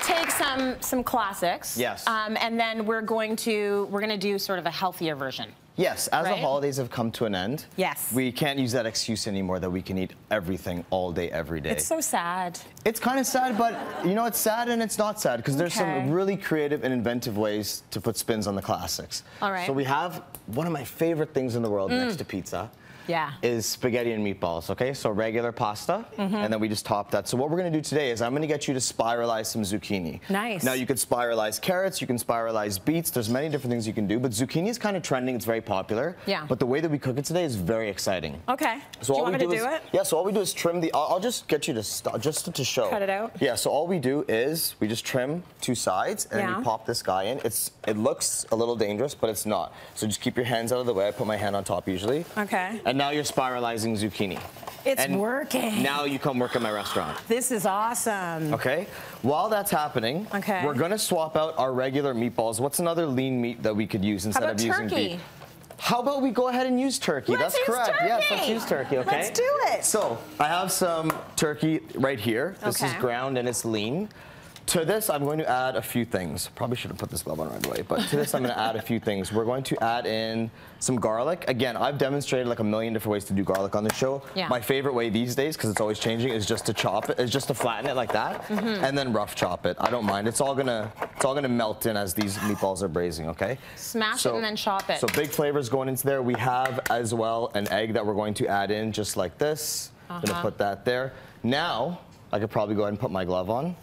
take some classics. Yes. And then we're gonna do sort of a healthier version. Yes, as the Right? holidays have come to an end, Yes. we can't use that excuse anymore that we can eat everything all day, every day. It's so sad. It's kind of sad, but you know, it's sad and it's not sad because there's Okay. some really creative and inventive ways to put spins on the classics. All right. So we have one of my favorite things in the world next to pizza. Yeah. Is spaghetti and meatballs, okay? So regular pasta, and then we just top that. So what we're gonna do today is I'm gonna get you to spiralize some zucchini. Nice. Now you could spiralize carrots, you can spiralize beets, there's many different things you can do, but zucchini is kind of trending, it's very popular. Yeah. But the way that we cook it today is very exciting. Okay. So do you all want we me to is, do it? Yeah, so all we do is trim the, I'll just get you to stop, just to show. Cut it out? Yeah, so all we do is we just trim two sides and then Yeah. we pop this guy in. It looks a little dangerous, but it's not. So just keep your hands out of the way. I put my hand on top usually. Okay. And now you're spiralizing zucchini. It's working. Now you come work at my restaurant. This is awesome. Okay? While that's happening, Okay. we're gonna swap out our regular meatballs. What's another lean meat that we could use instead of using turkey? beef? How about we go ahead and use turkey? Let's That's use correct. turkey. Yes, let's use turkey, okay? Let's do it. So, I have some turkey right here. This is Okay. ground and it's lean. To this, I'm going to add a few things. Probably should have put this glove on right away, but to this, I'm going to add a few things. We're going to add in some garlic. Again, I've demonstrated like a million different ways to do garlic on the show. Yeah. My favorite way these days, because it's always changing, is just to chop it, is just to flatten it like that, and then rough chop it. I don't mind. It's all gonna melt in as these meatballs are braising. Okay. Smash it and then chop it. So big flavors going into there. We have as well an egg that we're going to add in, just like this. I'm gonna put that there. Now I could probably go ahead and put my glove on.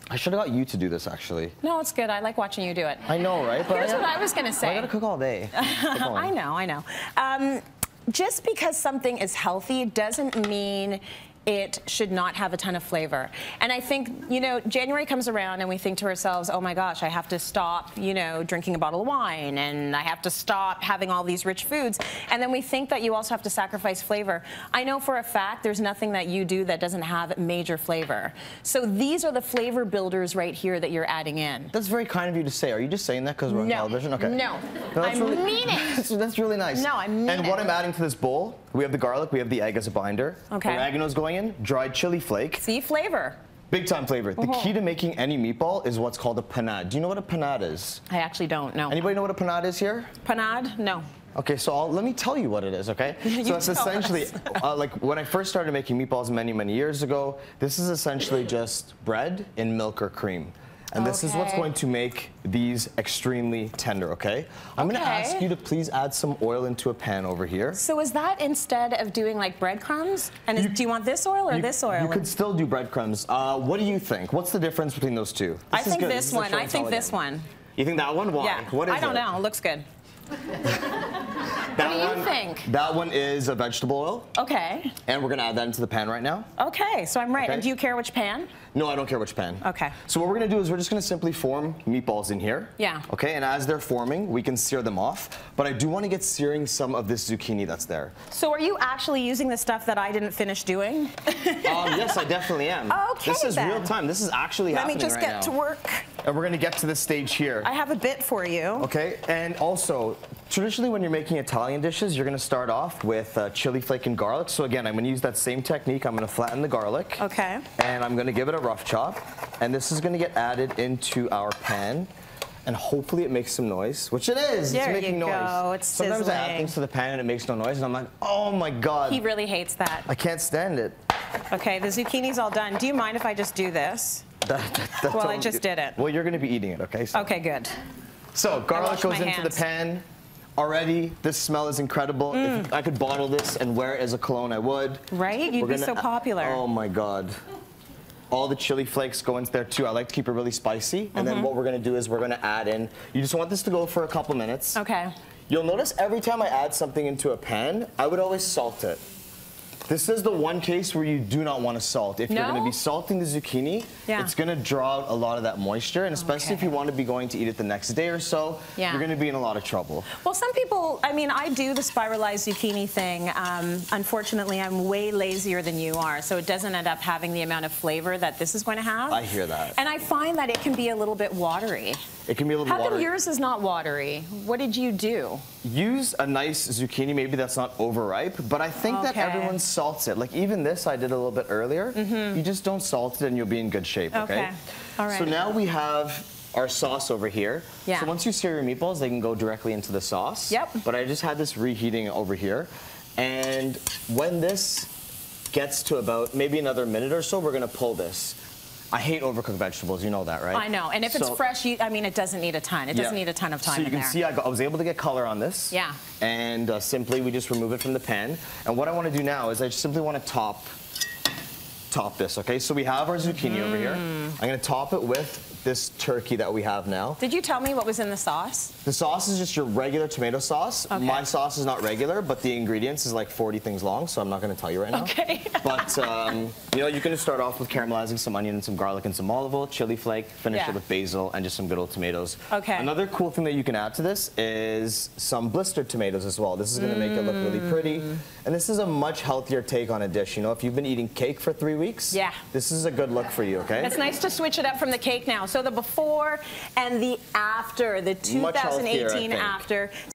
I should have got you to do this, actually. No, it's good. I like watching you do it. I know, right? But Here's what I was going to say. I gotta cook all day. I know. Just because something is healthy doesn't mean it should not have a ton of flavor. And I think, you know, January comes around and we think to ourselves, oh my gosh, I have to stop, you know, drinking a bottle of wine, and I have to stop having all these rich foods. And then we think that you also have to sacrifice flavor. I know for a fact there's nothing that you do that doesn't have major flavor. So these are the flavor builders right here that you're adding in. That's very kind of you to say. Are you just saying that because we're on television? Okay. No, I mean it. That's really nice. No, I mean it. And what I'm adding to this bowl, we have the garlic, we have the egg as a binder. Okay. Oregano's going in, dried chili flake. See, flavor. Big time flavor. The key to making any meatball is what's called a panade. Do you know what a panade is? I actually don't know. Anybody know what a panade is here? Panade? No. Okay, so let me tell you what it is, okay? So it's essentially, like when I first started making meatballs many, many years ago, this is essentially just bread in milk or cream. And this is what's going to make these extremely tender, okay? I'm gonna ask you to please add some oil into a pan over here. So is that instead of doing like breadcrumbs? And do you want this oil or this oil? You could still do breadcrumbs. What do you think? What's the difference between those two? I think this one. I think this one. You think that one? Why? Yeah. What is I don't know. It looks good. What do you think? That one is a vegetable oil. Okay. And we're gonna add that into the pan right now. Okay, so I'm right. Okay. And do you care which pan? No, I don't care which pan. Okay. So what we're gonna do is we're just gonna simply form meatballs in here. Yeah. Okay, and as they're forming, we can sear them off. But I do want to get searing some of this zucchini that's there. So are you actually using the stuff that I didn't finish doing? Yes, I definitely am. Okay, This is then. real time. This is actually happening right now. Let me just get to work. And we're gonna get to this stage here. I have a bit for you. Okay, and also, traditionally when you're making Italian dishes, you're gonna start off with chili flake and garlic. So again, I'm gonna use that same technique. I'm gonna flatten the garlic. Okay. And I'm gonna give it a rough chop. And this is gonna get added into our pan. And hopefully it makes some noise, which it is. There it's making you noise. go. It's Sometimes I add sizzling. things to the pan and it makes no noise, and I'm like, oh my God. He really hates that. I can't stand it. Okay, the zucchini's all done. Do you mind if I just do this? That's Well, all I just did it. Well, you're gonna be eating it, okay? So, Okay, good. so garlic wash goes my into the hands. pan. Already, this smell is incredible. If I could bottle this and wear it as a cologne, I would. Right? You'd be so popular. Oh my God. All the chili flakes go into there too. I like to keep it really spicy. And then what we're gonna do is we're gonna add in, you just want this to go for a couple minutes. Okay. You'll notice every time I add something into a pan, I would always salt it. This is the one case where you do not want to salt. If you're going to be salting the zucchini, it's going to draw out a lot of that moisture, and especially if you want to be going to eat it the next day or so, you're going to be in a lot of trouble. Well, some people, I mean, I do the spiralized zucchini thing. Unfortunately, I'm way lazier than you are, so it doesn't end up having the amount of flavor that this is going to have. I hear that. And I find that it can be a little bit watery. It can be a little watery. How come yours is not watery? What did you do? Use a nice zucchini, maybe that's not overripe, but I think that everyone's salts it. Like even this I did a little bit earlier. You just don't salt it and you'll be in good shape, okay? All right. So now we have our sauce over here. Yeah. So once you sear your meatballs, they can go directly into the sauce. Yep. But I just had this reheating over here. And when this gets to about maybe another minute or so, we're gonna pull this. I hate overcooked vegetables, you know that, right? I know, and if it's fresh, I mean, it doesn't need a ton. It doesn't need a ton of time in there. So you can see I was able to get color on this. Yeah. And simply we just remove it from the pan. And what I want to do now is I just simply want to top this, okay? So we have our zucchini over here. I'm going to top it with this turkey that we have now. Did you tell me what was in the sauce? The sauce is just your regular tomato sauce. Okay. My sauce is not regular, but the ingredients is like 40 things long, so I'm not going to tell you right now. Okay. But, you know, you can just start off with caramelizing some onion and some garlic and some olive oil, chili flake, finish it with basil and just some good old tomatoes. Okay. Another cool thing that you can add to this is some blistered tomatoes as well. This is going to make it look really pretty. And this is a much healthier take on a dish. You know, if you've been eating cake for 3 weeks, this is a good look for you, okay? It's nice to switch it up from the cake now. So the before and the after, the 2018 after.